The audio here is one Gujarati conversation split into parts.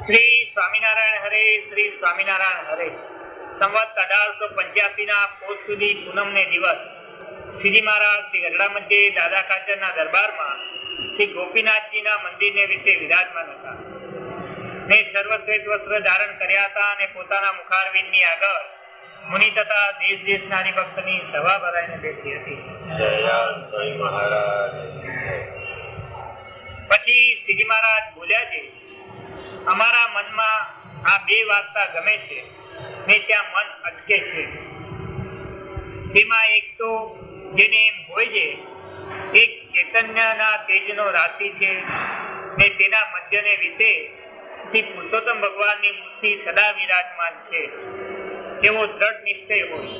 શ્રી સ્વામિનારાયણ હરે, શ્રી સ્વામિનારાયણ હરે. સંવત 1885 પોષ સુધી પૂનમને દિવસ શ્રીજી મહારાજ શ્રી ગઢડા મધ્યે દાદા ખાચરના દરબારમાં શ્રી ગોપીનાથજીના મંદિરને વિશે વિરાજમાન હતા. મેં સર્વશ્વેત વસ્ત્ર ધારણ કર્યા હતા અને પોતાના મુખારવિંદની આગળ મુનિ તથા દેશ દેશના હરિભક્તની સભા ભરાઈને બેઠી હતી. પછી શ્રીજી મહારાજ બોલ્યા છે, અમારા મનમાં આ બે વાર્તા ગમે છે ને ત્યાં મન અટકે છે. તેમાં એક તો જેને એમ હોય છે એક ચૈતન્યના તેજનો રાશિ છે ને તેના મધ્યને વિશે શ્રી પુરુષોત્તમ ભગવાનની મૂર્તિ સદા વિરાજમાન છે એવો દ્રઢ નિશ્ચય હોય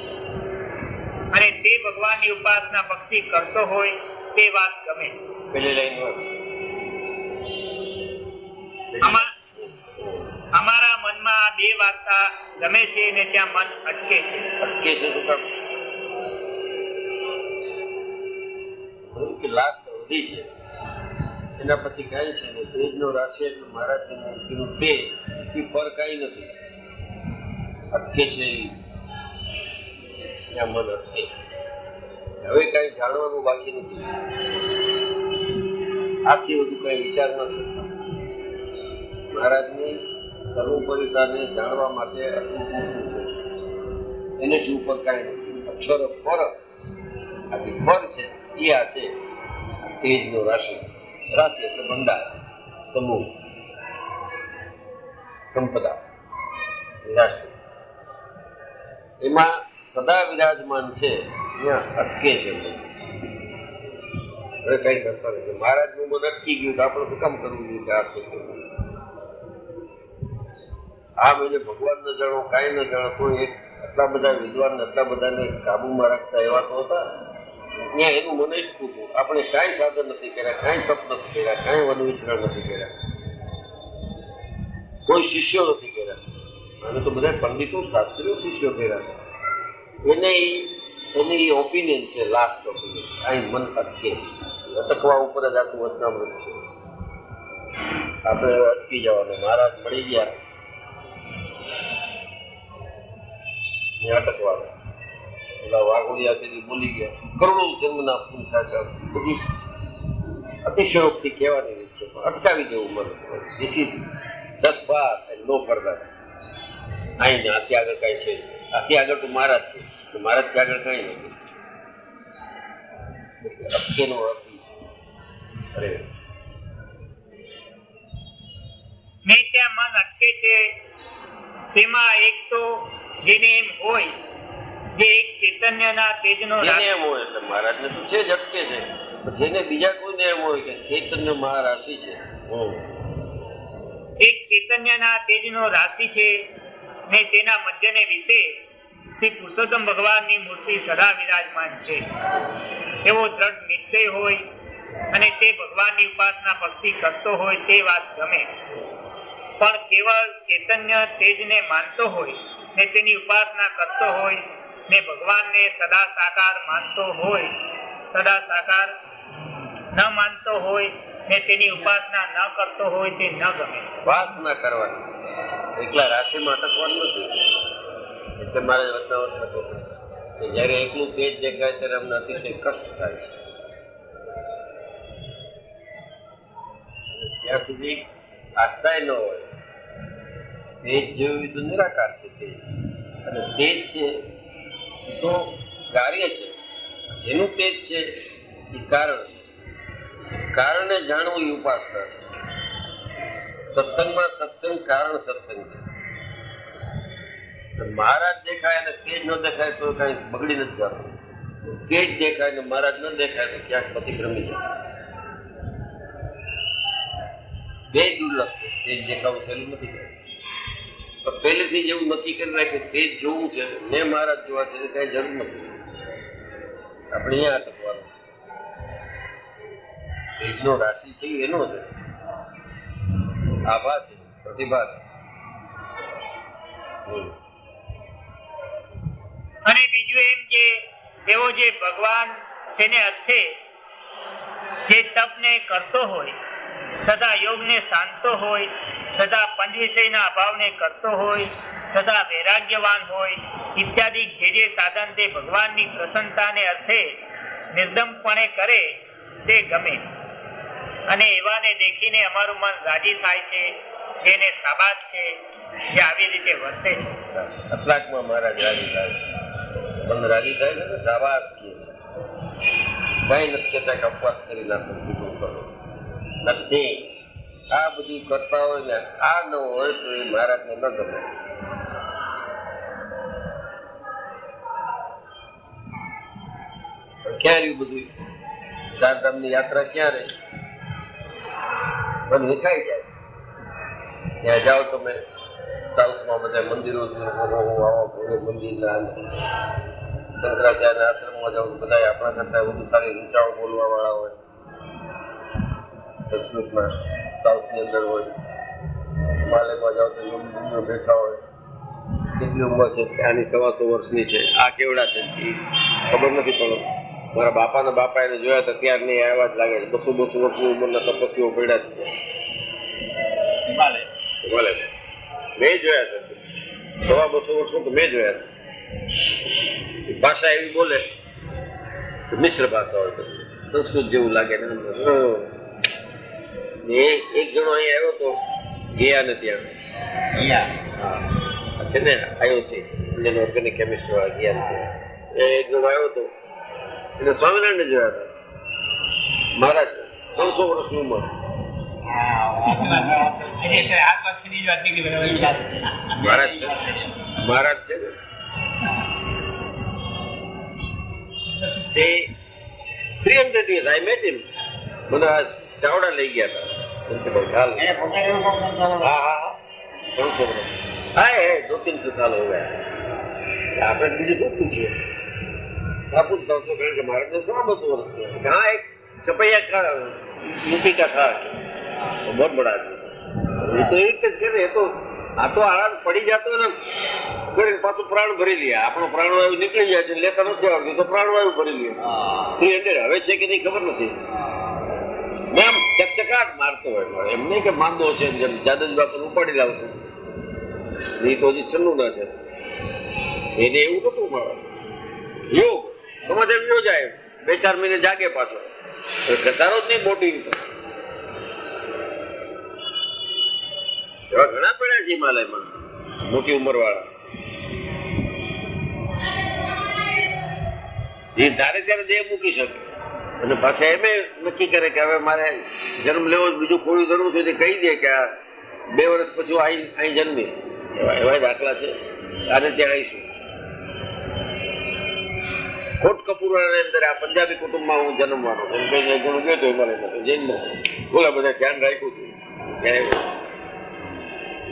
અને તે ભગવાનની ઉપાસના ભક્તિ કરતો હોય તે વાત ગમે. અમારા મનમાં આ બે વાર્તા ગમે છે ને ત્યાં મન અટકે છે. લાસ્ટ અવધિ છે એના પછી કાંઈ છે ને તેજનો રાશિ એટલે મહારાજની મૂર્તિનું તેજ થી પર કાંઈ નથી. અટકે છે ત્યાં મન અટકે છે. હવે કાંઈ જાણવાનું બાકી નથી. આથી વધુ કાંઈ વિચાર ન કરતા. મહારાજની સર્વોપરિતાને જાણવા માટે આટલું પૂરતું છે. એનેથી ઉપર કાંઈ નથી. અક્ષર પર આ જે પર છે એ આ છે તેજનો રાશિ. રાશિ એટલે ભંડાર, સમૂહ, સંપદા, રાશિ. એમાં સદા વિરાજમાન છે, ત્યાં અટકે છે. હવે કઈ કરતા નથી. મહારાજનું મન અટકી ગયું તો આપણે શું કામ કરવું જોઈએ કે આ છે આ મહિને ભગવાન ન જાણો, કાંઈ ન જાણો. કોઈ એક આટલા બધા વિદ્વાન આટલા બધાને કાબુમાં રાખતા એવા તો હતા. ત્યાં એનું મન અટકું હતું. આપણે કાંઈ સાધન નથી કર્યા, કાંઈ તપ નથી કર્યા, કાંઈ વન વિચરણ નથી કર્યા, કોઈ શિષ્યો નથી કર્યા. અને તો બધા પંડિતો શાસ્ત્રીઓ શિષ્યો કર્યા હતા. એની ઓપિનિયન છે, લાસ્ટ ઓપિનિયન. અહીં મન અટકે. અટકવા ઉપર જ આખું વચનામૃત છે. આપણે અટકી જવાનું. મહારાજ મળી ગયા અટકવાનું. પેલા વાઘોડિયા તેથી બોલી ગયા, કરોડો જન્મના પૂંછા બધી અતિશયોક્તિ કહેવાની રીત છે, પણ અટકાવી દેવું મને. ધીસ ઇઝ 10 વાર એન્ડ નો ફર્ધર. અહીં આથી આગળ કાંઈ છે. આથી આગળ તો મહારાજ છે, તો મહારાજથી આગળ કાંઈ નથી. અટકેનો અર્થ છે. અરે મેં ત્યાં મન અટકે છે. તેમાં એક તો જેને એમ હોય જે એક ચૈતન્યના તેજનો જેને એમ હોય એટલે મહારાજને તો છે જ અટકે છે. જેને બીજા કોઈને એમ હોય કે ચૈતન્ય મહારાશિ છે, એક ચૈતન્યના તેજનો રાશિ છે ને તેના મધ્યને વિશે શ્રી પુરુષોત્તમ ભગવાનની મૂર્તિ સદા વિરાજમાન છે એવો દ્રઢ નિશ્ચય હોય અને તે ભગવાનની ઉપાસના ભક્તિ કરતો હોય તે વાત ગમે. પણ કેવળ ચૈતન્ય તેજને માનતો હોય ને તેની ઉપાસના કરતો હોય ને ભગવાનને સદા સાકાર માનતો હોય, સદા સાકાર ન માનતો હોય ને તેની ઉપાસના ન કરતો હોય તે ન ગમે. ઉપાસના કરવાની, એકલા રાશિમાં અટકવાનું નથી. એટલે મારે વચનાવટ થતો કે જ્યારે એકલું તેજ દેખાય ત્યારે અમને અતિશય કષ્ટ થાય છે. ત્યાં સુધી આસ્થા ન હોય. તેજ જેવું તો નિરાકાર છે તેજ. અને તેજ છે એ તો કાર્ય છે. જેનું તેજ છે એ કારણ છે. કારણને જાણવું એ ઉપાસના છે. સત્સંગમાં સત્સંગ કારણ સત્સંગ છે. મહારાજ દેખાય અને તેજ ન દેખાય તો કઈ બગડી નથી જતું. તેજ દેખાય ને મહારાજ ન દેખાય તો ક્યાંક પ્રતિક્રમી જાય. બે દુર્લભ છે. તેજ દેખાવું સહેલું નથી કરતું. પણ પહેલેથી જ એવું નક્કી કરી નાખ્યું તેજ જોવું છે ને મહારાજ જોવા છે કઈ જરૂર નથી. આપણે અહીંયા અટકવાનું છે. તેજનો રાશિ છે એનો છે, આભા છે, પ્રતિભા છે. અને બીજું એમ કે એવો જે ભગવાન તેને અર્થે જે તપને કરતો હોય તથા યોગને સાંધતો હોય, તથા પંચ વિષયના અભાવને કરતો હોય, તથા વૈરાગ્યવાન હોય ઇત્યાદિ જે જે સાધન તે ભગવાનની પ્રસન્નતાને અર્થે નિર્દમપણે કરે તે ગમે. અને એવાને દેખીને અમારું મન રાજી થાય છે, જેને શાબાશ છે, જે આવી રીતે વર્તે છે. અતલાકમાં મહારાજ રાજી થાય છે, મન રાજી થાય છે ને શાબાશ કહે છે. કઈ નથી કહેતા કે અપવાસ કરી નાખો, બીજું કરો નથી. આ બધું કરતા હોય ને આ ન હોય તો એ મહારાજને ન ગમે. ક્યાં રહ્યું બધું? ચારધામની યાત્રા ક્યાં રહી? મન વિખાઈ જાય. ત્યાં જાઓ તમે સાઉથમાં બધા મંદિરો મંદિરના શંકરાચાર્યના આશ્રમમાં જાઓ બધા આપણા કરતા વધુ સારી ઊંચાઓ બોલવા વાળા હોય, સંસ્કૃતમાં સાઉથની અંદર હોય. હિમાલયમાં જાઓ તો યોગીઓ બેઠા હોય. કેટલી ઉંમર છે? આની 125 વર્ષની છે. આ કેવડા છે ખબર નથી, પણ મારા બાપાના બાપા એને જોયા તો ત્યાર નહીં આવ્યા જ લાગે છે. 200 વર્ષની ઉંમરના તપસ્વીઓ પડ્યા છે હિમાલય. મેં જોયા છે 250 વર્ષનું તો મેં જોયા છે. ભાષા એવી બોલે મિશ્ર ભાષા હોય, સંસ્કૃત જેવું લાગે ને. એક જણો અહીં આવ્યો તો ગયા ને ત્યાં છે ને આઈઓસી ઇન્ડિયન ઓર્ગેનિક કેમિસ્ટ્રી વાળા ગયા ને એક જણો આવ્યો તો એને સ્વામિનારાયણ જોયા હતા. મહારાજ 300 વર્ષની ઉંમર. મહારાજ છે ને તે 300 years I met him. મને ચાવડા લઈ ગયા હતા. હા 300 વર્ષ. હા 200-300 સાલ હો ગયા. આપણે બીજું શું પૂછીએ? आपको 300 कारण के महाराज ने 200 वर्ष किया. हाँ एक सपैया का यूपी का था, तो बहुत बड़ा आदमी. ये तो एक करे तो આ તો આરામ પડી જતો ને કરીને પાછું પ્રાણ ભરી લે. આપણો પ્રાણવાયુ નીકળી જાય છે, લેતા નથી આવડતું તો પ્રાણવાયુ ભરી લે. 300 હવે છે કે નહીં ખબર નથી. આમ ચકચકાટ મારતો હોય. એમ નહીં કે માંદો છે જેમ જાદજ બાપુ ઉપાડી લાવતો નહીં તો હજી છન્નું ના છે એને એવું નતું મળે. યોગ તમે તેમ યોજાય 2-4 મહિને જાગે પાછો ઘસારો જ નહીં મોટી એવા ઘણા પડ્યા છે હિમાલયમાં મોટી ઉંમર વાળા. જે ધારે ત્યારે દેહ મૂકી શકે અને પાછા એમ નક્કી કરે કે હવે મારે જન્મ લેવો બીજું કોઈ ધરવું છે તે કહી દે કે આ 2 વર્ષ પછી અહીં જન્મીશ. એવા દાખલા છે. આને ત્યાં આવીશું. કોટ કપૂરની અંદર આ પંજાબી કુટુંબમાં હું જન્મવાનો એમ કહીને એક જણો ગયો હતો હિમાલયમાં જૈનમાં. બોલા બધા ધ્યાન રાખ્યું હતું ત્યારે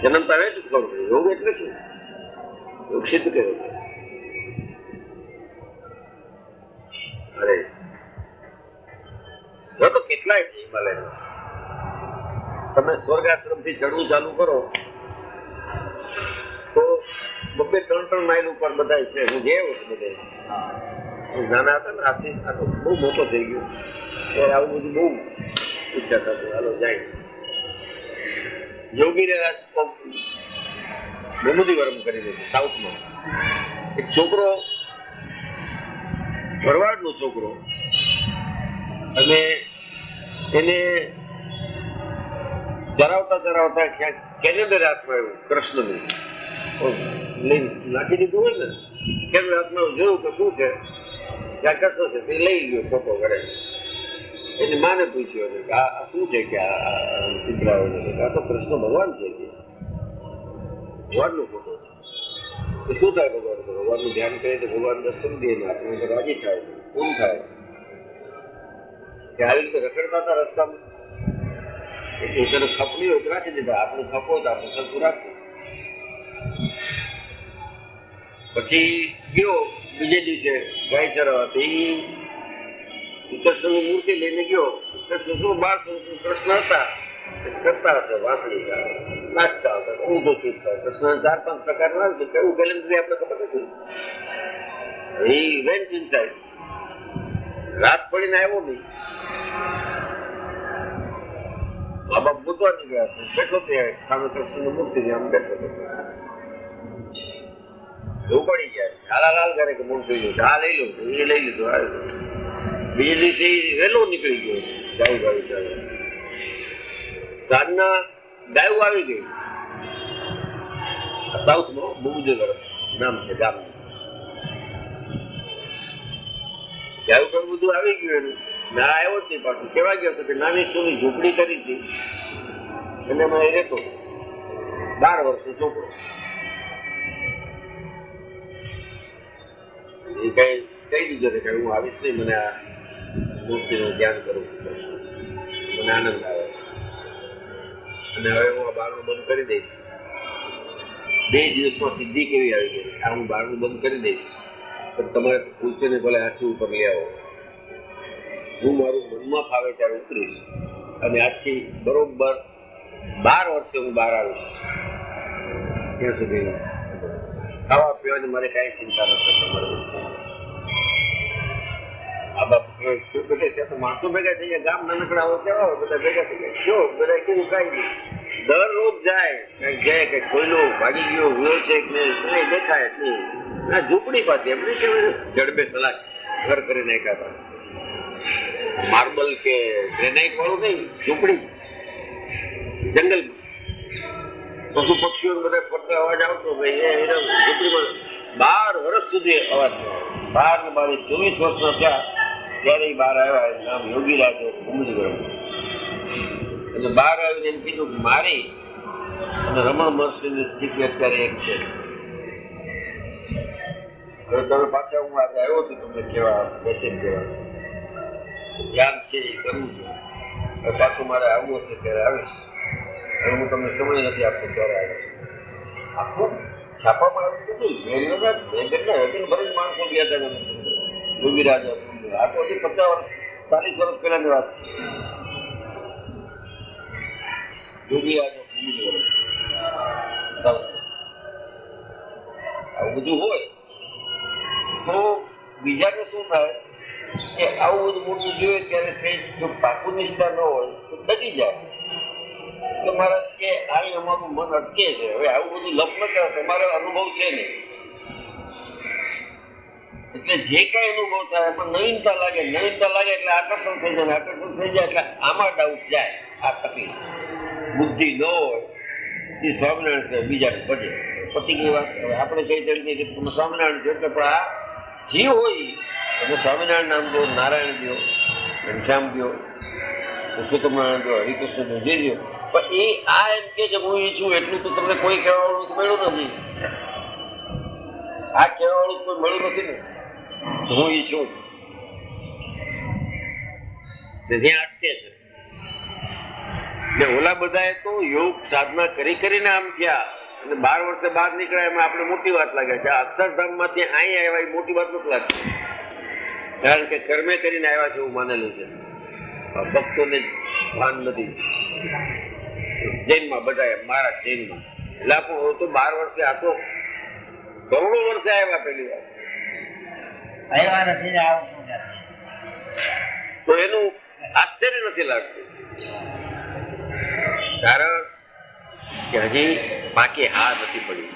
જન્મતા આવે તો ખબર પડે યોગ એટલે શું? યોગ સિદ્ધ કર્યો. અરે તો કેટલાય છે હિમાલયમાં. તમે સ્વર્ગાશ્રમથી ચડવું ચાલુ કરો તો 200-300 માઇલ ઉપર બધા છે. હું જે બધે નાના હતા ને આથી આ તો બહુ મોટો થઈ ગયો ત્યારે આવું બધું બહુ ઈચ્છા થતી. હાલો જાય યોગીને વિમુદીવરમ કરી દીધું સાઉથમાં. એક છોકરો ભરવાડનો છોકરો અને એને ચરાવતા ક્યાંક કેલેન્ડર હાથમાં આવ્યું કૃષ્ણનું નાખી દીધું હોય ને કેલેન્ડર હાથમાં જોયું કે શું છે ત્યાં કૃષ્ણ છે તે લઈ ગયો ફોટો કરે. એની માને પૂછ્યું કે આ શું છે કે આ ચિત્રાઓ આ તો કૃષ્ણ ભગવાન છે કે ભગવાનનો ફોટો છે. શું થાય ભગવાનનું ધ્યાન કરે તો ભગવાન દર્શન દે ને આપણે રાજી થાય પૂર્ણ થાય. આવી રીતે રખડતા હતા રસ્તામાં તને ખપની હોય તો રાખી દીધા. આપણે ખપો તો આપણે સરખું રાખવું. પછી ગયો બીજે દિવસે ગાય ચરવા તો કૃષ્ણની મૂર્તિ લઈને ગયો. કૃષ્ણ શું 12 કૃષ્ણ હતા કરતા હશે વાંસળી નાચતા હતા ઊંધો ચૂકતા. કૃષ્ણ 4-5 પ્રકારના આવે છે. કેવું કેલેન્ડર આપણે ખબર નથી. એ વેન્ટ ઇનસાઇડ. રાત પડીને આવ્યો નહીં મા બાપ ગોતવા નીકળ્યા છે, બેઠો ત્યાં સામે કૃષ્ણની મૂર્તિ આમ બેઠો બેઠો એવું પડી જાય, હાલાલાલ કરે કે મૂળ થઈ ગયું, આ લઈ લો, એ લઈ લીધું, આ બીજે દિવસે વહેલો નીકળી ગયો, ગાયું ગાયું ચાલે. સાંજના ગાયું આવી ગઈ, સાઉથમાં બુમદેવર નામ છે ગામનું. ગાયું પણ બધું આવી ગયું એનું, ના આવ્યો જ નહીં પાછું. કેવા ગયો હતો કે નાની સોની ઝૂંપડી કરી હતી અને એમાં એ રહેતો 12 વર્ષનો છોકરો. એ કહી દીધો કે હું આવીશ નહીં, મને આ મૂર્તિનું ધ્યાન કરું છું, મને આનંદ આવે છે અને હવે હું આ બારણું બંધ કરી દઈશ. 2 દિવસમાં સિદ્ધિ કેવી આવી ગઈ, આ હું બારણું બંધ કરી દઈશ પણ તમારે પૂછે ને ભલે હાથી ઉપર લઈ આવો, હું મારું મનમાં ફાવે ત્યારે ઉતરીશ અને આજથી બરોબર 12 વર્ષે હું બહાર આવીશ. ત્યાં સુધી ખાવા પીવાની મારે કાંઈ ચિંતા ન કરવી મળે. આ બાપ ત્યાં તો માણસો ભેગા થઈ ગયા, ગામ નાનકડા હોય કેવા હોય, બધા ભેગા થઈ ગયા. જો બધા કેવું કાંઈ નહીં, દરરોજ જાય કંઈક જાય કે કોઈનો ભાગી ગયો ગયો છે કે નહીં દેખાય જ નહીં. ના ઝૂંપડી પાછી એમને કે જડબે સલાહ ઘર કરી નાખ્યા હતા, માર્બલ કે ગ્રેનાઇટ વાળું નહીં, ઝૂંપડી જંગલ. પશુ પક્ષીઓ બધા ફરતા અવાજ આવતો, ઝૂંપડીમાં 12 વર્ષ સુધી અવાજ ન આવ્યો. 12 ને 24 વર્ષના થયા ત્યારે બહાર આવ્યા. એનું નામ યોગીરાજ ઉમરીગઢ. એટલે બહાર આવીને એમ કીધું કે મારી અને રમણ મહર્ષિની સ્થિતિ અત્યારે એક છે. હવે તમે પાછા હું આજે આવ્યો છું તમને કેવા મેસેજ દેવા, ધ્યાન છે એ કરવું છે. હવે પાછું મારે આવવું હશે ત્યારે આવીશ. હવે હું તમને સમય નથી આપતો ત્યારે આવીશ. આખું છાપામાં આવ્યું નથી, મેં ભરી માણસો ગયા હતા યોગીરાજ. આ તો હજી 50 વર્ષ 40 વર્ષ પહેલાની વાત છે. યોગીરાજ આવું બધું હોય તો બીજાને શું થાય કે આવું બધું મોટું જોઈએ ત્યારે સહેજ જો પાકું નિષ્ઠા ન હોય તો ડગી જાય તો મહારાજ કે અહીં અમારું મન અટકે છે. હવે આવું બધું લપ ન કરે, તમારો અનુભવ છે નહીં એટલે જે કાંઈ અનુભવ થાય પણ નવીનતા લાગે એટલે આકર્ષણ થઈ જાય, આકર્ષણ થઈ જાય એટલે આમાં ડાઉટ જાય. આ તકલીફ બુદ્ધિ ન હોય એ સ્વામિનારાયણ છે, બીજાને પડે પતિ ગઈ વાત. હવે આપણે કઈ તેમ કે તમે સ્વામિનારાયણ છો એટલે પણ આ જીવ હોય તમે સ્વામિનારાયણ નામ દો, નારાયણ દો, ઘનશ્યામ દો, પુરુષોત્તમ નારાયણ દો, હરિકૃષ્ણ જે દો, પણ એ આ એમ કે છે હું એ છું એટલું તો તમને કોઈ કહેવાવાળું મળ્યું નથી. આ કહેવાવાળું કોઈ મળ્યું નથી ને હું એ છું ત્યાં અટકે છે. ને ઓલા બધાએ તો યોગ સાધના કરીને આમ થયા અને 12 વર્ષે બહાર નીકળ્યા, એમાં આપણે મોટી વાત લાગે છે. અક્ષરધામમાંથી અહીં આવ્યા એ મોટી વાત નથી લાગતી, કારણ કે કર્મે કરીને આવ્યા છે એવું માનેલું છે. ભક્તોને ભાન નથી. જૈનમાં બધા મારા જૈનમાં લાખો તો 12 વર્ષે આ તો કરોડો વર્ષે આવ્યા પહેલી વાર તો એનું આશ્ચર્ય નથી લાગતું, કારણ કે હજી બાકી હા નથી પડી.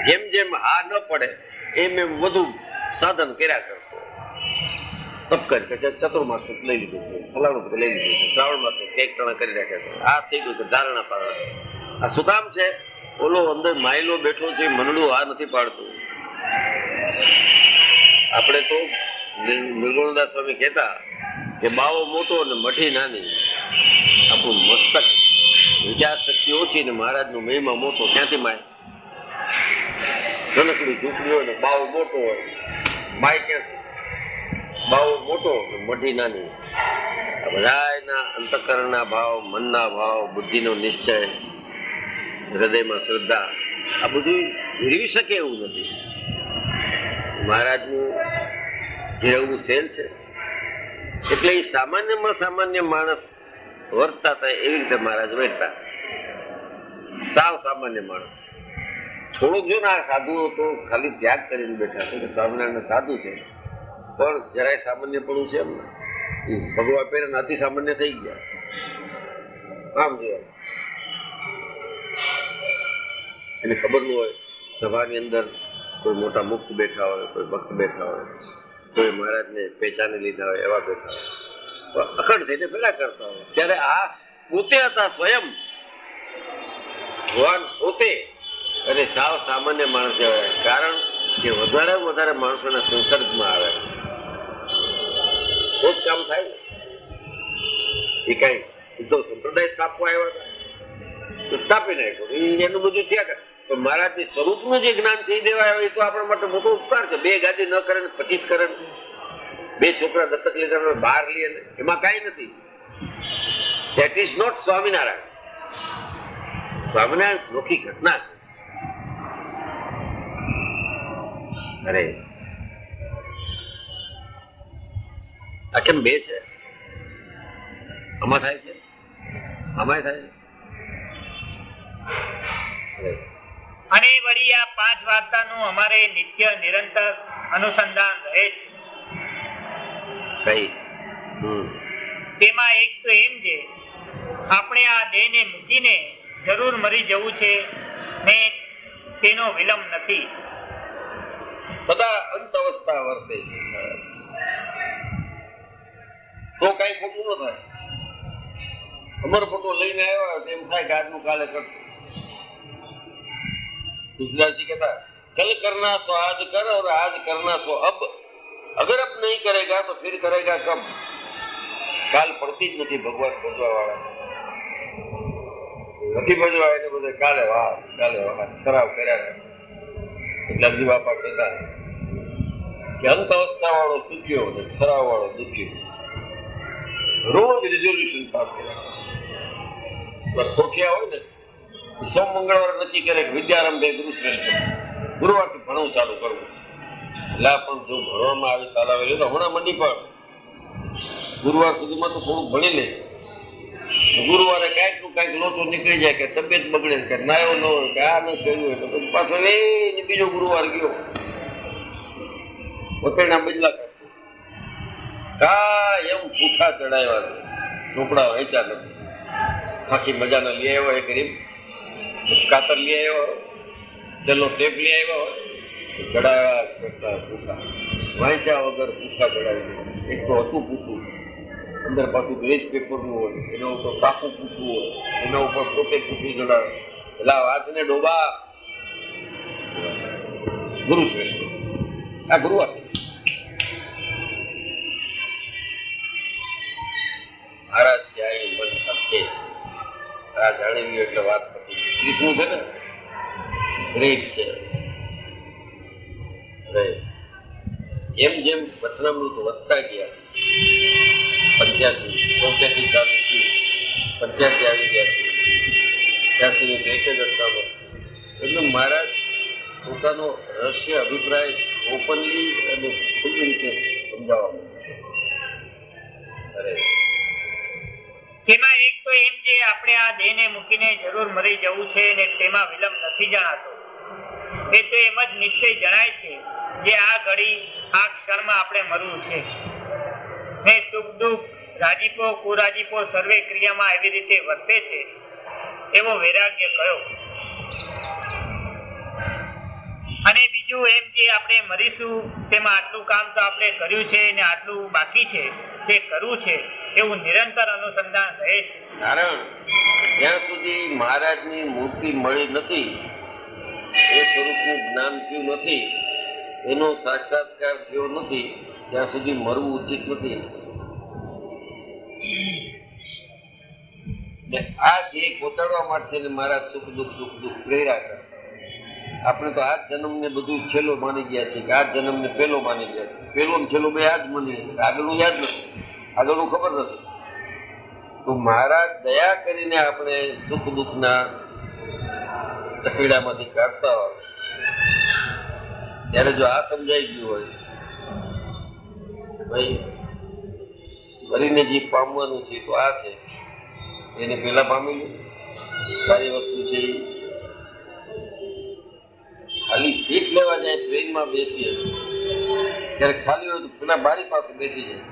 જેમ જેમ હા ન પડે એમ એમ વધુ સાધન કર્યા કરતો. તપ કરી ચતુર્માસ લઈ લીધું છે, ફલાણું લઈ લીધું છે, શ્રાવણ માસ એક ટણા કરી રાખ્યા છે, આ થઈ ગયું છે ધારણા પારણા. આ શું કામ છે? ઓલો અંદર માયલો બેઠો છે, મનડું આ નથી પાડતું. આપણે તો નિર્ગુણદાસ સ્વામી કહેતા કે બાવો મોટો અને મઠી નાની. આપણું મસ્તક વિચાર શક્તિ ઓછી ને મહારાજનો મહિમા મોટો. ક્યાંથી માય? નાનકડી ઝૂંપડી હોય ને બાવો મોટો હોય, માય ક્યાંથી? બાવો મોટો ને મઠી નાની. આ બધા એના અંતઃકરણના ભાવ, મનના ભાવ, બુદ્ધિનો નિશ્ચય, હૃદયમાં શ્રદ્ધા, આ બધું જીરવી શકે એવું નથી. મહારાજનું જીરવવું સહેલ છે. એટલે એ સામાન્યમાં સામાન્ય માણસ વર્તતા હતા એવી રીતે મહારાજ વર્તતા. સાવ સામાન્ય માણસ. થોડુંક જો ને આ સાધુઓ તો ખાલી ત્યાગ કરીને બેઠા છે કે સ્વામિનારાયણ સાધુ છે પણ જરાય સામાન્ય પણ છે એમ ને. ભગવાન પહેલા અતિ સામાન્ય થઈ ગયા. આમ જોયા એને ખબર ન હોય સભાની અંદર કોઈ મોટા મુક્ત બેઠા હોય, કોઈ ભક્ત બેઠા હોય, કોઈ મહારાજને પહેચાની લીધા હોય એવા બેઠા હોય, અખંડ થઈને પેલા કરતા હોય, ત્યારે આ પોતે હતા સ્વયં ભગવાન પોતે અને સાવ સામાન્ય માણસ કહેવાય. કારણ કે વધારે માણસોના સંસર્ગમાં આવે તો જ કામ થાય ને. એ કઈ તો સંપ્રદાય સ્થાપવા આવ્યા હતા તો સ્થાપી નાખ્યો, એનું બધું થયા કરે. પણ મહારાજની સ્વરૂપનું જે જ્ઞાન છે એ દેવા આવે એ તો આપણા માટે મોટો ઉપકાર છે. 2 ગાદી ન કરે ને 25 કરે, 2 છોકરા દત્તક લીધા 12 લે, એમાં કઈ નથી. That is not Swaminarayan. Swaminarayan નોખી ઘટના છે. અરે આ કેમ 2 છે? આમાં થાય છે, આમાં થાય છે. અને વળી આ 5 વાર્તાનું અમારે નિત્ય નિરંતર અનુસંધાન રહે છે. કઈ તેમાં એક તો એમ છે આપણે આ દેહને મૂકીને જરૂર મરી જવું છે ને તેનો વિલંબ નથી. સદા અંત અવસ્થા વર્તે છે તો કઈ ખોટું ન થાય. અમર ફોટો લઈને આવ્યા એમ થાય કે આજનું કાલે કરશે. तुलसीदास जी कहता कल करना सो आज कर और आज करना सो अब, अगर अब नहीं करेगा तो फिर करेगा कब. કાલ પડતી જ નથી ભગવાન ભજવા વાળા નથી ભજવા એને બધે કાલે વાહ ખરાબ કર્યા. એટલે અબજી બાપા કહેતા કે અંત અવસ્થા વાળો સુખ્યો અને ખરાબ વાળો દુખ્યો. રોજ રિઝોલ્યુશન પાસ કર્યા. ખોટિયા હોય ને સોમ મંગળવાર નક્કી કરે કે વિદ્યારંભે ગુરુ શ્રેષ્ઠ, ગુરુવારથી ભણવું ચાલુ કરવું. એટલે પણ જો ભણવામાં આવે ચાલાવેલું તો હમણાં મંડી પણ ગુરુવાર સુધીમાં તો થોડું ભણી લે. ગુરુવારે કાંઈક નું કાંઈક લોચો નીકળી જાય કે તબિયત બગડે કે નાયો ન હોય કે આ ન કર્યું હોય તો પછી પાછો બીજો ગુરુવાર ગયો પોતેના બદલા કરતો. એમ પૂઠા ચડાવ્યા છે, ચોપડા વેચ્યા નથી. આખી મજાના લઈ આવ્યો એ ગરીબ કાતર લઈ આવ્યો, સેલો ટેપ લઈ આવ્યો, ચડાવ્યા કરતા પૂઠા વાંચ્યા વગર પૂઠા ચડાવી. એક તો હતું પૂઠું, અંદર પાછું ગ્રેસ પેપરનું હોય, એના ઉપર પાકું પૂઠું હોય, એના ઉપર પોતે પૂઠું ચડાવે. એટલે વાંચને ડોબા ગુરુ શ્રેષ્ઠ. આ ગુરુવાર મહારાજ ક્યાંય મન આપે છે. આ જાણી ગયું એટલે વાત પતી. 30મું છે ને ગ્રેટ છે. જેમ જેમ વચનામૃત વધતા ગયા 85 76 ચાલુ થયું, 85 આવી ગયા છે, 86 નું એક જ અટકામત છે. એટલે મહારાજ પોતાનો રહસ્ય અભિપ્રાય ઓપનલી અને ખુલ્લી રીતે સમજાવવા માંગે. તેમાં એક તો એમ જે આપણે આ દેહને મૂકીને જરૂર મરી જવું છે ને તેમાં વિલંબ નથી જણાતો. એ તો એમ જ નિશ્ચય જણાય છે જે આ ઘડી આ ક્ષણમાં આપણે મરવું છે ને સુખ દુઃખ રાજીપો કુરાજીપો સર્વે ક્રિયામાં એવી રીતે વર્તે છે એવો વૈરાગ્ય કયો. અને બીજું એમ કે આપણે મરીશું તેમાં આટલું કામ તો આપણે કર્યું છે ને આટલું બાકી છે તે કરવું છે એવું નિરંતર અનુસંધાન રહે છે. કારણ જ્યાં સુધી મહારાજની મૂર્તિ મળી નથી, એ સ્વરૂપનું જ્ઞાન થયું નથી, એનો સાક્ષાત્કાર થયો નથી, ત્યાં સુધી મરવું ઉચિત નથી. આ ધ્યેય પહોંચાડવા માટે મહારાજ સુખ દુઃખ પ્રેરા કરે. આપણે તો આ જન્મને બધું છેલ્લો માની ગયા છે કે આ જન્મને પહેલો માની ગયા છે. પહેલો ને છેલ્લો બે આ જ માની, આગળનું યાદ નથી, આગળનું ખબર નથી. તો મહારાજ દયા કરીને આપણે સુખ દુઃખના ચકડીડામાંથી કાઢતા હોય ત્યારે જો આ સમજાઈ ગયું હોય ભાઈ મરીને જે પામવાનું છે તો આ છે, એને પેલા પામી લે. સારી વસ્તુ છે. ખાલી સીટ લેવા જાય ટ્રેનમાં બેસીએ ત્યારે ખાલી હોય તો પેલા બારી પાસે બેસી જાય.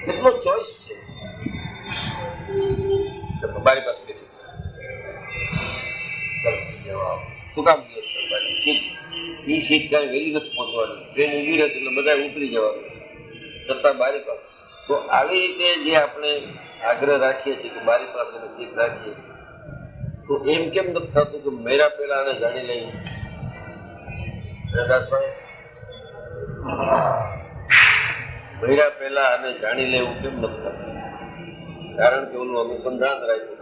કેટલો ચોઈસ છે. મારી પાસે બેસી શું કામ સીટ એ સીટ કાંઈ વહેલી નથી પહોંચવાની, ટ્રેન ઊભી રહેશે એટલે બધા ઉતરી જવાનું, છતાં બારી પાસે. તો આવી રીતે જે આપણે આગ્રહ રાખીએ છીએ કે બારી પાસે સીટ રાખીએ, તો એમ કેમ નથી થતું કે મેરા પેલા આને જાણી લઈએ? મેરા પેલા આને જાણી લેવું કેમ નથી થતું? કારણ કે ઓલું અનુસંધાન રાખ્યું,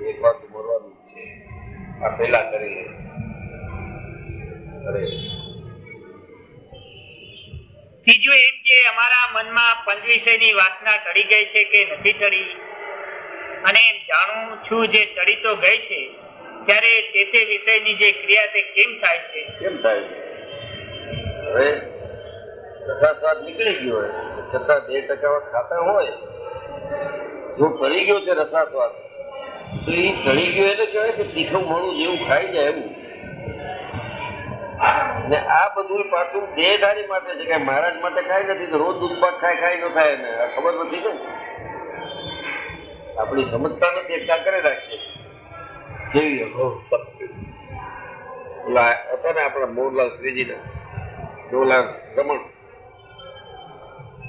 એક વાત મરવાનું છે, આ પેલા કરી લે. અરે ત્રીજું એમ કે અમારા મનમાં પંચ વિષયની વાસના ટળી ગઈ છે કે નથી ટળી, અને એમ જાણું છું જે ટળી તો ગઈ છે, ત્યારે તે વિષયની જે ક્રિયા તે કેમ થાય છે? કેમ થાય છે? હવે રસાસ્વાદ નીકળી ગયો હોય છતાં 2% ખાતા હોય, જો ટળી ગયો છે રસાસ્વાદ, તો એ ટળી ગયો એટલે કહેવાય કે તીખું મોડું જેવું ખાઈ જાય એવું. ને આ બધું પાછું દેહધારી માટે છે, કે મહારાજ માટે કાંઈ નથી. તો રોજ દૂધપાક ખાય ન થાય ને આ ખબર નથી ને, આપણી સમજતા નથી એટલા કરે રાખીએ. જેવી ઓલા હતા ને આપણા મોહનલાલ શ્રીજીના ડોલા રમણ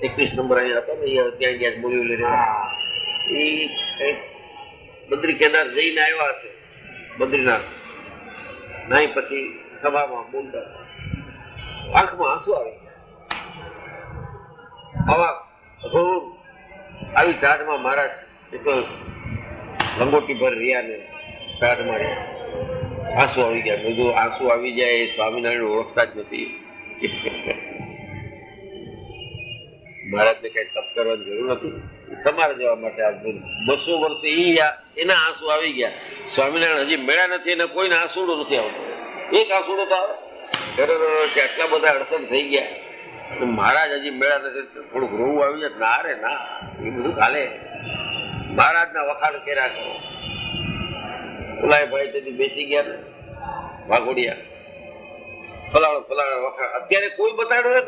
21 નંબર અહીંયા હતા ને, ત્યાં ગયા બોલી લઈને એ બદ્રી કેદાર જઈને આવ્યા છે, બદ્રીનાથ નાઈ પછી સભામાં બોલતા આંખમાં આંસુ આવી ગયા. આવા અઘોર આવી ટાઢમાં મહારાજ એ તો લંગોટી ભર રહ્યા ને ટાઢમાં રહ્યા, આંસુ આવી ગયા. બધું આંસુ આવી જાય એ સ્વામિનારાયણ ઓળખતા જ નથી. મહારાજને કઈ તપ કરવાની જરૂર નથી, તમારા જવા માટે આ 200 વર્ષે એના આંસુ આવી ગયા. સ્વામિનારાયણ હજી મેળા નથી, એને કોઈને આંસુડો નથી આવતો. એક આંસુડો તો આવે કે આટલા બધા અડચણ થઈ ગયા, મહારાજ હજી મેળા નથી, થોડુંક રોવું આવી જાય. ના રે ના, એ બધું ચાલે. મહારાજના વખાણ કર્યા કરો. ઓલા ભાઈ તેથી બેસી ગયા ને વાઘોડિયા, ફલાણો વખાણ અત્યારે કોઈ બતાડ્યો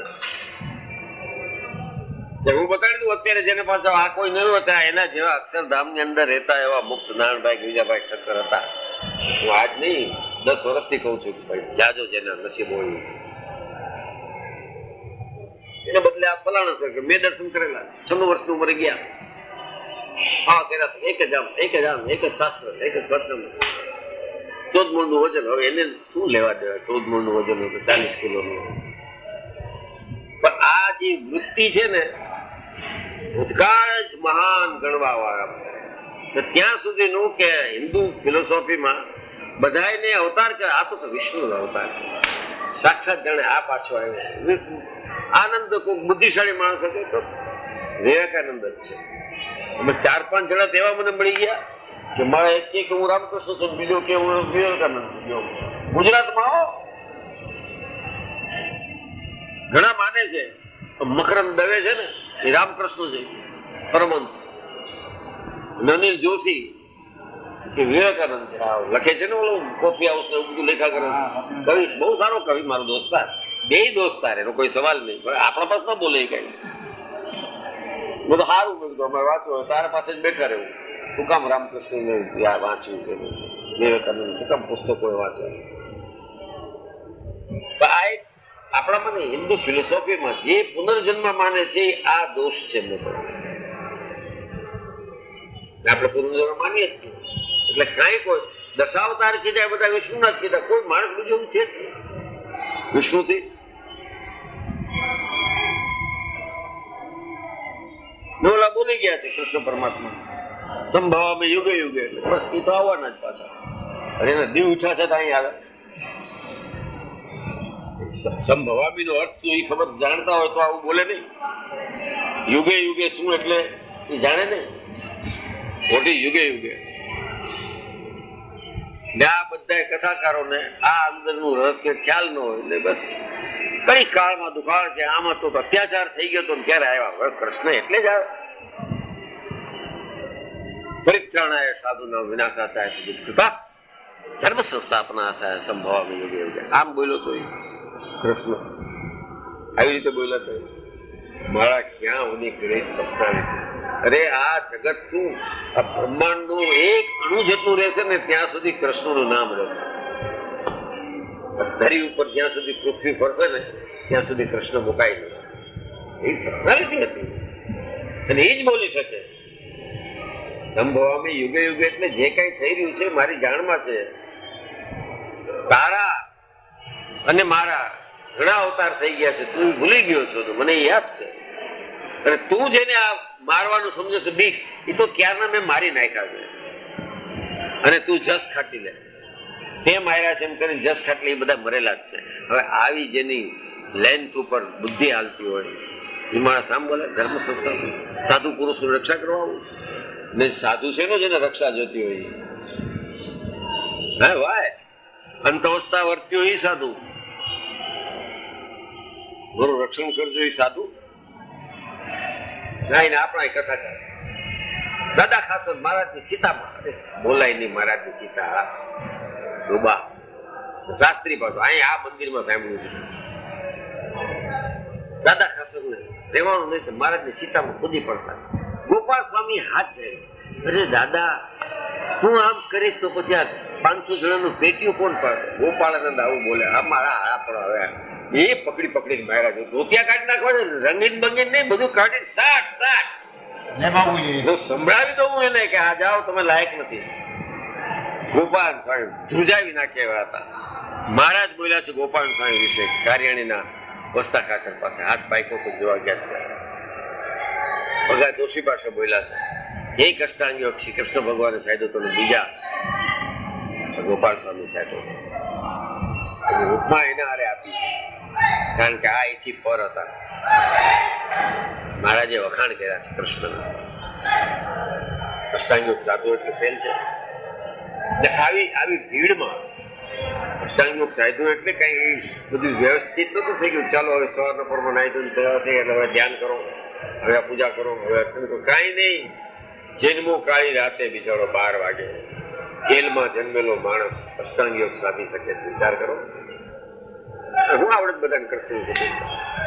ને, હું બતાડી દઉં અત્યારે જેને પાછા આ કોઈ નહીં હતા, એના જેવા અક્ષરધામની અંદર રહેતા એવા મુક્ત નારાયણભાઈ ગીજાભાઈ ઠક્કર હતા. હું આજ નહીં 10 વર્ષથી કઉ છું કે ભાઈ જાજો જેના નસીબ હોય. એને બદલે આ ફલાણા કે મેં દર્શન કરેલા 96 વર્ષની ઉંમરે ગયા, હા કર્યા એક જ શાસ્ત્ર, એક જ સ્વતંત્ર, 14 મૂળનું વજન. હવે એને શું લેવા દેવા 14 મૂળનું વજન હોય 40 કિલોનું? પણ આ જે વૃત્તિ છે ને, ભૂતકાળ જ મહાન ગણવા વાળા. તો ત્યાં સુધીનું કે હિન્દુ ફિલોસોફીમાં બધાને અવતાર કે આ તો વિષ્ણુનો અવતાર છે, સાક્ષાત જાણે આ પાછો આવ્યો. આનંદ કોઈ બુદ્ધિશાળી માણસ હતો તો વિવેકાનંદ જ છે. અમે 4-5 જણા તેવા મને મળી ગયા કે મારે એક કે હું રામકૃષ્ણ છું, બીજો કે હું વિવેકાનંદ છું. ગુજરાતમાં આવો ઘણા માને છે, મકરંદ દવે છે ને એ રામકૃષ્ણ છે પરમહંસ, અનિલ જોશી કે વિવેકાનંદ છે, લખે છે ને ઓલું કોફી હાઉસ ને એવું બધું લેખા કરે. કવિ બહુ સારો કવિ, મારો દોસ્તાર, 2 દોસ્તાર, એનો કોઈ સવાલ નહીં. આપણા પાસે ન બોલે કઈ. મેં તો સારું કીધું અમે વાંચવું, તારા પાસે જ બેઠા રહેવું. શું કામ રામકૃષ્ણ વાંચ્યું છે, વિવેકાનંદ શું કામ પુસ્તકો વાંચે? આ એક આપણામાં ને હિન્દુ ફિલોસોફીમાં જે પુનર્જન્મ માને છે આ દોષ છે મોટો. આપણે પુનર્જન્મ માનીએ જ છીએ એટલે કાંઈ કોઈ દશાવતાર કીધા બધા વિષ્ણુના જ કીધા, કોઈ માણસ બીજું છે વિષ્ણુથી ઓલા બોલી ગયા છે કૃષ્ણ પરમાત્મા સંભવામી યુગે યુગે, એટલે બસ એ તો આવવાના જ પાછા. અરે એના દીવ ઉઠ્યા છે તો અહીં આવે. સંભવામી નો અર્થ શું એ ખબર જાણતા હોય તો આવું બોલે નહીં. યુગે યુગે શું એટલે એ જાણે નહીં. ખોટી યુગે યુગે આ બધા કથાકારોને આ અંદરનું રહસ્ય ખ્યાલ ન હોય એટલે બસ કઈ કાળમાં દુકાળ છે, આમ હતો તો અત્યાચાર થઈ ગયો તો ક્યારે આવ્યા કૃષ્ણ એટલે જ આવે. પરિત્રાણાય સાધુના વિનાશાચાય દુષ્કૃતા ધર્મ સંસ્થાપના થાય સંભવામી યુગે યુગે. આમ બોલ્યો તો કૃષ્ણ આવી રીતે બોલ્યા તો મારા ક્યાં ઉની ગ્રેટ પર્સનાલિટી. અરે આ જગત શું, આ બ્રહ્માંડ નું એક અણુ જેટલું રહેશે ને ત્યાં સુધી કૃષ્ણ નું નામ રહેશે. ધરી ઉપર જ્યાં સુધી પૃથ્વી ફરશે ને ત્યાં સુધી કૃષ્ણ મુકાય નહીં. એ પર્સનાલિટી હતી અને એ જ બોલી શકે. સંભવામી યુગે યુગે એટલે જે કઈ થઈ રહ્યું છે મારી જાણમાં છે. તારા અને મારા ઘણા અવતાર થઈ ગયા છે, તું ભૂલી ગયો છો તો મને યાદ છે. અને તું જેને આ મારવાનું સમજો છો બીક, એ તો ક્યારના મેં મારી નાખ્યા છે. અને તું જસ ખાટી લે, તે માર્યા છે એમ કરીને જસ ખાટલી એ બધા મરેલા જ છે. હવે આવી જેની લેન્થ ઉપર બુદ્ધિ હાલતી હોય એ માણસ આમ બોલે ધર્મ સંસ્થા સાધુ પુરુષની રક્ષા કરવા ને સાધુ છે ને જેને રક્ષા જોતી હોય. હે વાય અંત અવસ્થા વર્ત્યો એ સાધુ, મારું રક્ષણ કરજો એ સાધુ. ના એને આપણા કથા કરે દાદા ખાતર મહારાજની સીતામાં બોલાય નહીં મહારાજની સીતા ડોબા શાસ્ત્રી પાછું અહીં આ મંદિરમાં સાંભળ્યું છે. દાદા ખાસર ને રહેવાનું નહીં તો મહારાજની સીતામાં કૂદી પડતા. ગોપાલ સ્વામી હાથ જાય, અરે દાદા હું આમ કરીશ તો પછી આ 500 જણાનું પેટીયું કોણ પાડશે? ગોપાળાનંદ આવું બોલે. આ મારા હાડા પર હવે એ પકડી પકડીને માર્યા છે. ધોતિયા કાઢી નાખવા છે, રંગીન બંગીન નહીં, બધું કાઢીને સાટ સંભળાવી દઉં એને કે આ જાઓ તમે લાયક નથી. ગોપાલ સ્વામી ધ્રુજાવી નાખ્યા હતા. મહારાજ બોલ્યા છે ગોપાલ સ્વામી વિશે કાર્યાણીના વસ્તા ખાતર પાસે હાથ પાયકો તો જોવા ગયા. ભગા દોશી પાસે બોલ્યા છે એક અષ્ટાંગીઓ શ્રી કૃષ્ણ ભગવાને સાયદો તો બીજા ગોપાલ સ્વામી સાહેબ ઉપમા એના હારે આપી છે, કારણ કે આ એથી પર હતા. મહારાજે વખાણ કર્યા છે કૃષ્ણના. અષ્ટાંગીઓ સાધુ એટલે ફેલ છે. આવી ભીડમાં અષ્ટાંગીઓ સાધુ એટલે કઈ બધું વ્યવસ્થિત નતું થઈ ગયું. ચાલો હવે સવારના પરમાં નાઈ ધોઈને તૈયાર થઈ એટલે હવે ધ્યાન કરો, હવે આ પૂજા કરો, હવે અર્ચન કરો, કાંઈ નહીં. જન્મો કાળી રાતે બિચારો 12 વાગે જેલમાં જન્મેલો માણસ અષ્ટાંગ યોગ સાધી શકે છે. વિચાર કરો. હું આવડત બધાને કરશું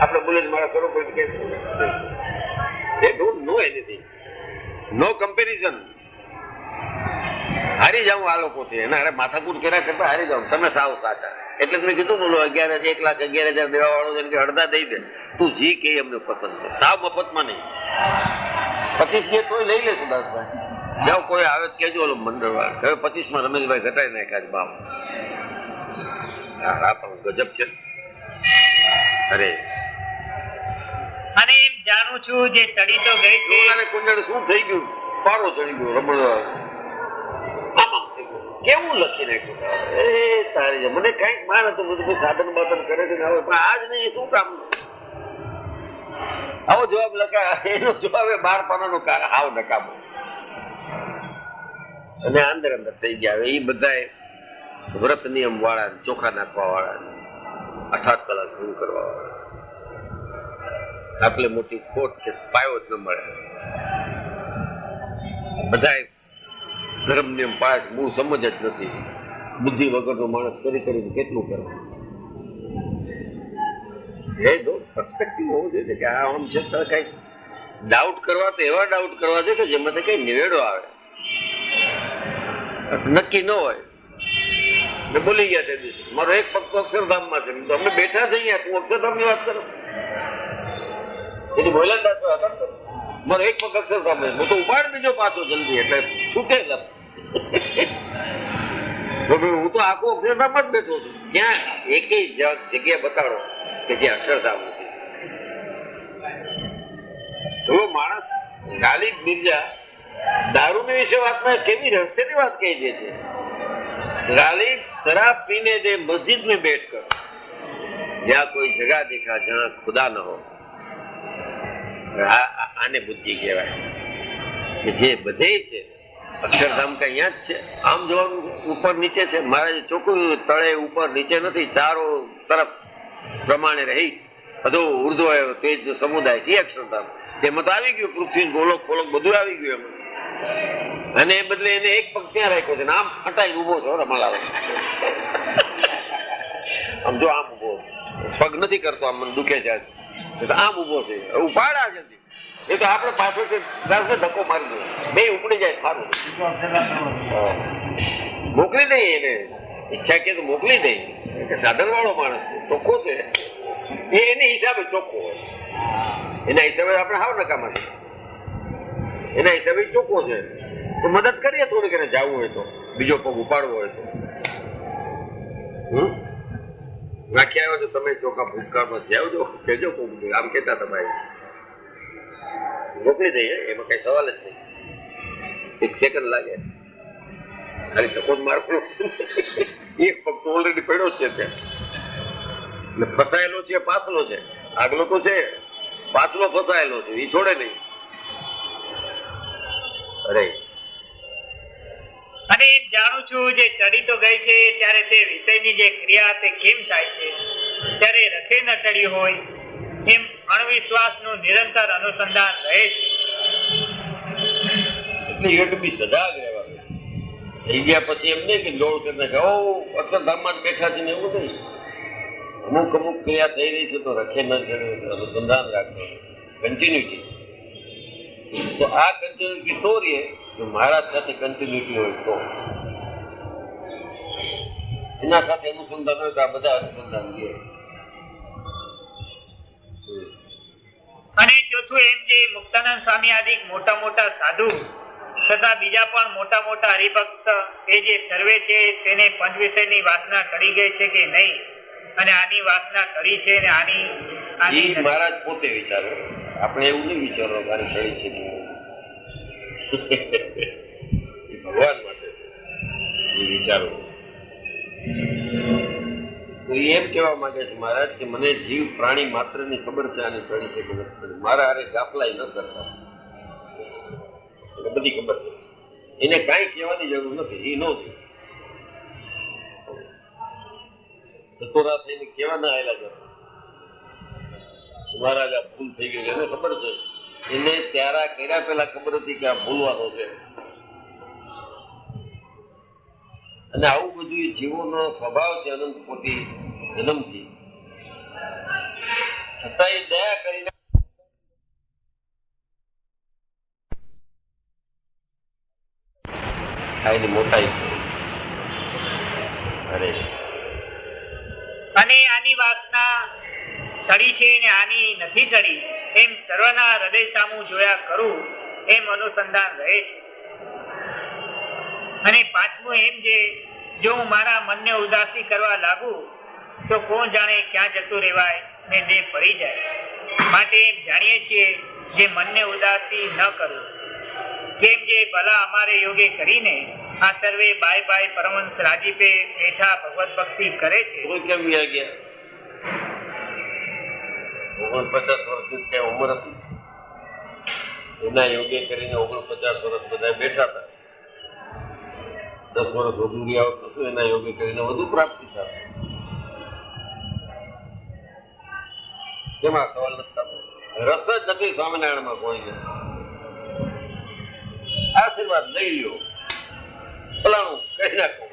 આપણે બોલે મારા સ્વરૂપ કે they don't know anything, no comparison. હારી જાઉં આ લોકોથી, એના અરે માથાકૂટ કર્યા કરતા હારી જાઉં. તમે સાવ સાચા એટલે મેં કીધું બોલો 1,11,00,000 દેવા વાળો કે અડધા દઈ દે, તું જી કે અમને પસંદ છે, સાવ મફતમાં નહીં. 25 જે તોય લઈ લેશું દાસભાઈ. જાઓ કોઈ આવે કેજો ઓલો મંડળ વાળા હવે 25માં રમેશભાઈ ઘટાડી નાખ્યા છે બાપ. હા પણ ગજબ છે. અરે અને એમ જાણું છું જે ટળી તો ગઈ છે. કુંજળ શું થઈ ગયું? પારો ચડી ગયો રમણ કેવું લખી નાખ્યું. એ તારી મને કઈક માન હતું બધું સાધન બાધન કરે છે ને હવે પણ આજ નહીં શું કામ? આવો જવાબ લખા એનો જવાબ 12 પાનાનો હાવ નકામો. અને અંદર થઈ ગયા એ બધા વ્રત નિયમ વાળા, ચોખા નાખવા વાળા, 8 કલાક ધૂમ કરવા વાળા. આટલી મોટી ખોટ કે પાયો જ ન મળે. બધા ધર્મ નિયમ પાળે, મૂળ સમજ જ નથી. બુદ્ધિ વગરનો માણસ કરીને કેટલું કરે. પર્સપેક્ટિવ હોવું જોઈએ કે આ આમ છે કઈ ડાઉટ કરવા તો એવા ડાઉટ કરવા જોઈએ કે જેમાંથી કઈ નિવેડો આવે. નક્કી ન હોય ને બોલી ગયા તે દિવસે મારો એક પગ તો અક્ષરધામમાં છે, અમે બેઠા છે અહીંયા, તું અક્ષરધામની વાત કરો. એની બોલ્યા હતા મારો એક પગ અક્ષરધામ, હું તો ઉપાડ બીજો પાછો જલ્દી એટલે છૂટે જ. હું તો આખો અક્ષરધામ જ બેઠો છું. ક્યાં એકેય જગ્યા બતાડો કે જે અક્ષરધામ નથી. એવો માણસ ગાલિબ મિર્ઝા દારૂની વિશે વાતમાં કેવી રહસ્યની વાત કહી દે છે. ગાલિબ શરાબ પીને દે મસ્જિદ में बैठ कर, या कोई जगह देखा जहां खुदा न हो. આને બુદ્ધિ કહેવાય કે જે બધે છે અક્ષરધામ કઈ અહીંયા જ છે. આમ જોવાનું ઉપર નીચે છે. મહારાજે ચોખ્ખું તળે ઉપર નીચે નથી, ચારો તરફ પ્રમાણે રહિત બધું ઉર્ધ્વ તેજ સમુદાય છે અક્ષરધામ. તેમાં તો આવી ગયું પૃથ્વી ગોલોક ફોલોક બધું આવી ગયું એમાં. અને એ બદલે એને એક પગ ત્યાં રાખ્યો છે ને આમ ફટાઈને ઉભો છો રમાલાવે. આમ જો આમ ઉભો પગ નથી કરતો, આમ મને દુખે છે આમ ઉભો છે, ઉપાડા છે. એ તો આપણે પાછળથી દાસને ધક્કો મારી દો, બે ઉપડી જાય સારું. મોકલી દઈએ એને, ઈચ્છા કે તો મોકલી દઈએ, કે સાધન વાળો માણસ છે, ચોખ્ખો છે, એ એને હિસાબે ચોખ્ખો હોય, એના હિસાબે આપણે હાવ નકામા છે, એના હિસાબે ચોખ્ખો છે તો મદદ કરીએ થોડીક, એને જવું હોય તો, બીજો પગ ઉપાડવો હોય તો. નાખી આવ્યો છો તમે ચોખા ભૂતકાળમાં જાવજો, કહેજો કોક આમ કહેતા તમારે મોકલી દઈએ, એમાં કઈ સવાલ જ નહીં. એક સેકન્ડ લાગે, ખાલી ટકો જ મારવાનો છે, એક પગ તો ઓલરેડી પડ્યો જ છે ત્યાં, એટલે ફસાયેલો છે, પાછલો છે, આગલો તો છે, પાછલો ફસાયેલો છે, એ છોડે નહીં. અરે અને એમ જાણું છું જે ચડી તો ગઈ છે ત્યારે તે વિષયની જે ક્રિયા તે કેમ થાય છે, ત્યારે રખે ન ટળી હોય એમ અણવિશ્વાસનું નિરંતર અનુસંધાન રહે છે. એટલે યુ હેવ ટુ બી સજાગ રહેવાનું. થઈ ગયા પછી એમ નહીં કે દોડ કરીને કે ઓ અક્ષરધામમાં જ બેઠા છે ને, એવું નહીં. અમુક અમુક ક્રિયા થઈ રહી છે તો રખે ન અનુસંધાન રાખવાનું, કન્ટિન્યુટી. તો આ કન્ટિન્યુટી તો રહે જો મહારાજ સાથે કન્ટિન્યુટી હોય તો, એના સાથે અનુસંધાન હોય તો આ બધા અનુસંધાન રહે. અને ચોથું એમ જે મુક્તાનંદ સ્વામી આદિ મોટા મોટા સાધુ તથા બીજા પણ મોટા મોટા હરિભક્ત એ જે સર્વે છે તેને પંચ વિષયની વાસના ટળી ગઈ છે કે નહીં, અને આની વાસના ટળી છે ને આની એ મહારાજ પોતે વિચારો, આપણે એવું નહીં વિચારો આની ટળી છે એ ભગવાન માટે છે એ વિચારો. તો એ એમ કહેવા માંગે છે મહારાજ કે મને જીવ પ્રાણી માત્રની ખબર છે આની ટળી છે કે નથી, મારા હારે ગાફલાઈ ન કરતા, એને બધી ખબર છે, એને કાંઈ કહેવાની જરૂર નથી, એ ન સતોરા થઈને કેવા ના આવેલા જતા. મહારાજ આ ભૂલ થઈ ગઈ, એને ખબર છે, એને ત્યારા કર્યા પહેલા ખબર હતી કે આ ભૂલવાનો છે. અને આવું બધું જીવોનો સ્વભાવ છે અનંત કોટી જન્મથી, છતાંય દયા કરીને આ એની મોટાઈ છે. અરે અને આની વાસના ટળી છે ને આની નથી ટળી એમ સર્વના હૃદય સામું જોયા કરું એમ અનુસંધાન રહે છે. અને પાંચમું એમ જે જો હું મારા મનને ઉદાસી કરવા લાગુ તો કોણ જાણે ક્યાં જતું રહેવાય ને દેહ પડી જાય. માટે એમ જાણીએ છીએ જે મનને ઉદાસી ન કરવું, કેમ જે ભલા અમારે યોગે કરીને આ સર્વે બાય બાય પરમહંસ રાજીપે બેઠા ભગવત ભક્તિ કરે છે. કોઈ કેમ વ્યા ગયા? 49 વર્ષની ક્યાં ઉંમર હતી? એના યોગે કરીને 49 વર્ષ બધા બેઠા હતા. 10 વર્ષ વધુ રહ્યા હોત તો એના યોગે કરીને વધુ પ્રાપ્તિ થાય. તેમાં સવાલ નથી, રસ જ નથી સ્વામિનારાયણમાં કોઈ. આશીર્વાદ લઈ લ્યો, ફલાણું કહી નાખો.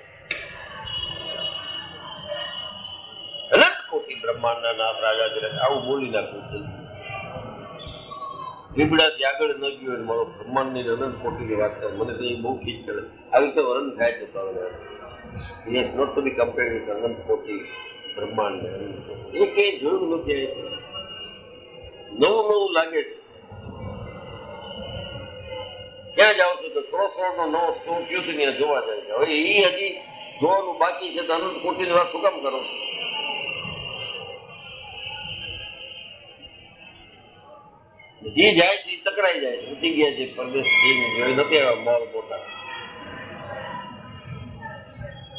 અનંત કોટી બ્રહ્માંડના નામ રાજા આવું બોલી નાખવું. લીમડાથી આગળ ન ગયો હોય મારો બ્રહ્માંડની અનંત કોટીની વાત કરે, મને તો એ બહુ ખીચ ચડે. આવી રીતે વર્ણન થાય છે Swaminarayan. It is not to be compared with અનંત કોટી બ્રહ્માંડ. એ કંઈ જોયું નથી. નવું નવું લાગે છે. ક્યાં જાઓ છો તો ક્રોસરોડનો નવો સ્ટોર થયો છે ત્યાં જોવા જાય છે. હવે એ હજી જોવાનું બાકી છે તો અનંત કોટીની વાત શું કામ કરો છો? જે જાય છે એ ચકરાઈ જાય છે. ઉઠી ગયા છે પરદેશ જોઈ નથી આવ્યા મોલ મોટા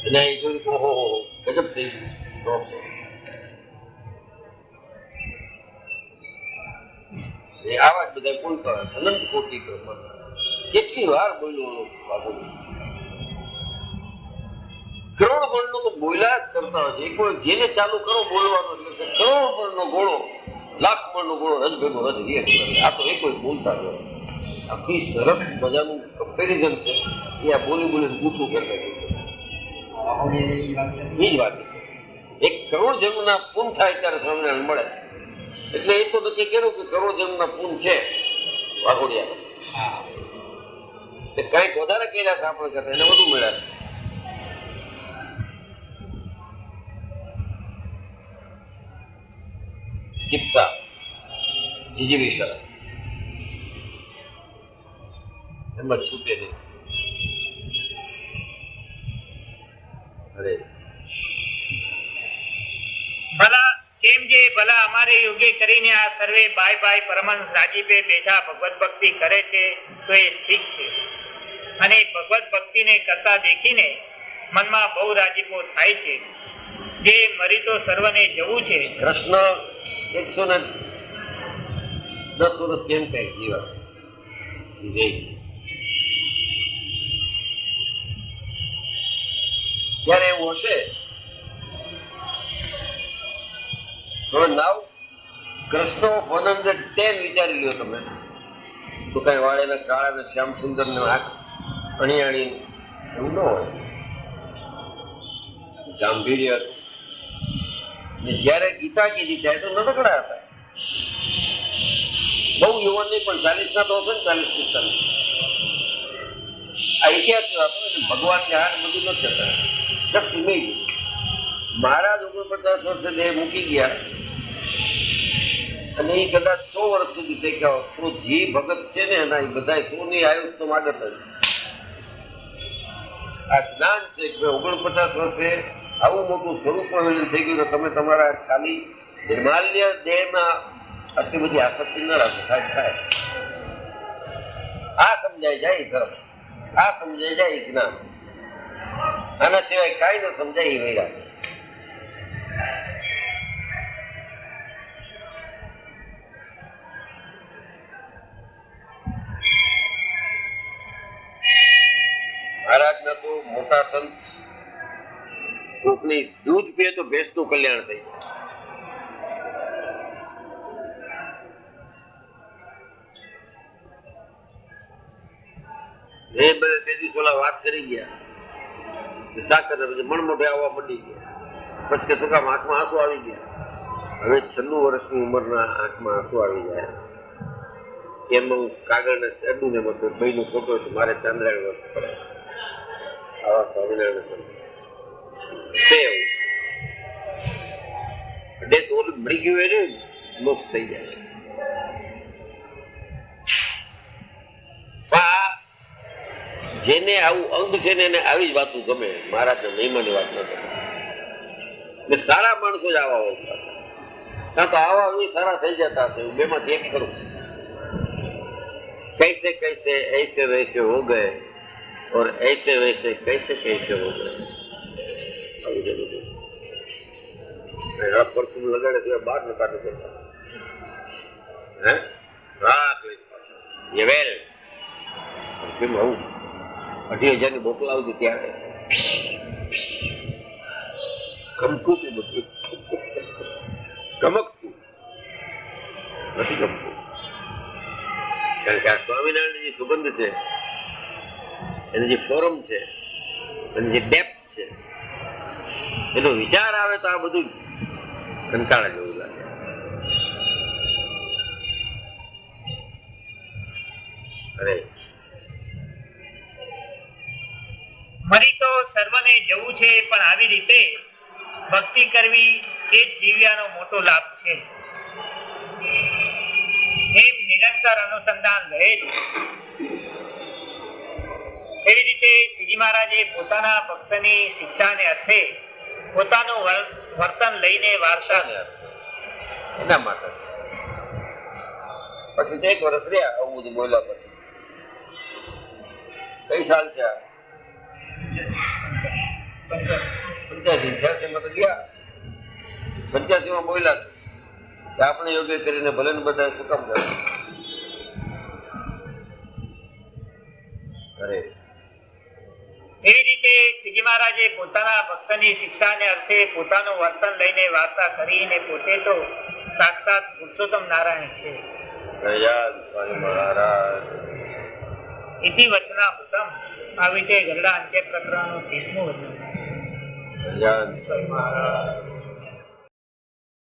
એના એ જોયું ઓહો ગજબ થઈ ગયું. એ આવા જ બધા બોલતા હોય અનંત કોટી પ્રમાણે. કેટલી વાર બોલ્યો બાબુ, કરોડ ગણનો તો બોલ્યા જ કરતા હોય છે. એક વાર જેને ચાલુ કરો બોલવાનો એટલે કરોડ ગણનો ગોળો, લાખ મણનો ગોળો રજ ભેગો રજ રિએક્ટ કરે. આ તો એ કોઈ બોલતા જ હોય. આખી સરસ મજાનું કમ્પેરિઝન છે એ આ બોલી બોલીને પૂછું કરતા એ જ વાત. 1 કરોડ જન્મના પૂન થાય ત્યારે સ્વામિનારાયણ મળે. એટલે એ તો નક્કી કર્યું કે કરોડ જન્મના પૂન છે વાઘોડિયા કંઈક વધારે કર્યા છે આપણે કરતા, એને વધુ મળ્યા છે. ચિપ્સા જીજીવિષા એમ જ છૂટે નહીં. અરે ભલા કેમ જે ભલા અમારે યોગ્ય કરીને આ સર્વે બાય બાય પરમહંસ રાજીપે બેઠા ભગવત ભક્તિ કરે છે તો એ ઠીક છે, અને ભગવત ભક્તિને કરતા દેખીને મનમાં બહુ રાજીપો થાય છે. જે મરી તો સર્વને જવું છે. કૃષ્ણ 110 વર્ષ કેમ કઈ જીવા ત્યારે એવું હશે તો નાવ કૃષ્ણ 110 વિચારી લ્યો તમે, તો કઈ વાળેના કાળા ને શ્યામ સુંદર ને આંખ અણિયાણી એવું ન હોય. ગાંભીર્ય ને જ્યારે ગીતા કીધી ત્યારે તો નનકડા હતા, બહુ યુવાન નહીં, પણ 40 ના તો હશે ને, 40-45. આ ઇતિહાસ વાતો ભગવાનની હાર બધું નથી હતા. Just image. મહારાજ 49 વર્ષે દેહ મૂકી ગયા અને એ કદાચ 100 વર્ષ સુધી ટેક્યા, તો જે ભગત છે ને એના એ બધા 100 ની આયુ તો માગત જ. આ જ્ઞાન છે કે 49 વર્ષે આવું મોટું સ્વરૂપ થઈ ગયું, તમે તમારા ખાલી નિર્માલ્ય દેહમાં આટલી બધી આસક્તિ ન રાખો. થાય આ સમજાય જાય ધર્મ, આ સમજાય જાય જ્ઞાન, આના સિવાય કાંઈ ન સમજાય એ વૈરાગ. મહારાજના તો મોટા સંત કોકની દૂધ પીએ તો ભેંસનું કલ્યાણ થઈ. એ બધે તે દિવસ ઓલા વાત કરી ગયા સાકર મણ મોઢે આવવા માંડી ગયા, પછી કે શું કામ આંખમાં આંસુ આવી ગયા. હવે 96 વર્ષની ઉંમરના આંખમાં આંસુ આવી જાય એમાં હું કાગળને અડું ને બધું ભાઈનો ફોટો મારે ચાંદ્રાયણ પડે. આવા સ્વામિનારાયણ સંત મળી ગયું એને મોક્ષ થઈ જાય. જેને આવું અંગ છે ને એને આવી જ વાતું ગમે, મહારાજના મહિમાની વાત ન ગમે. ને સારા માણસો જ આવા હોય, કાં તો આવા સારા થઈ જતા હશે. હું બેમાંથી એક કરું. कैसे कैसे ऐसे वैसे हो गए और ऐसे वैसे कैसे कैसे हो गए. पर तुम लगाड़े तो बाहर न काटो देता है राख ले ये वेल કેમ આવું 80,000 ની બોટલ આવતી ત્યારે ગમતું હતું બધું, ગમકતું નથી ગમતું. કારણ કે આ સ્વામિનારાયણની જે સુગંધ છે, એની જે ફોરમ છે, એની જે ડેપ્થ છે, એનો વિચાર આવે તો આ બધું કંટાળા જેવું લાગે. અરે મરી તો સર્વને જવું છે, પણ આવી રીતે ભક્તિ કરવી એ જ જીવ્યાનો મોટો લાભ છે. એમ નિરંતર અનુસંધાન રહે છે. એવી રીતે શ્રીજી મહારાજે પોતાના ભક્તની શિક્ષાને અર્થે પોતાનું વર્તન લઈને વાર્તા એના માટે પછી 1 વર્ષ રહ્યા આવું બધું બોલ્યા. પછી કઈ સાલ છે? 85-86 માં તો ગયા. 85 માં બોલ્યા છે કે આપણે યોગ્ય કરીને ભલે ને બધા શું કામ કરે. અરે એવી રીતે શ્રીજી મહારાજે પોતાના ભક્તની શિક્ષાને અર્થે પોતાનું વર્તન લઈને વાર્તા કરીને પોતે તો સાક્ષાત પુરુષોત્તમ નારાયણ છે. સ્વામી મહારાજ ઇતિ વચનામૃતમ. આવી રીતે ગરડા અંત્ય પ્રકરણનું 30મું વર્ણન. સ્વામી મહારાજ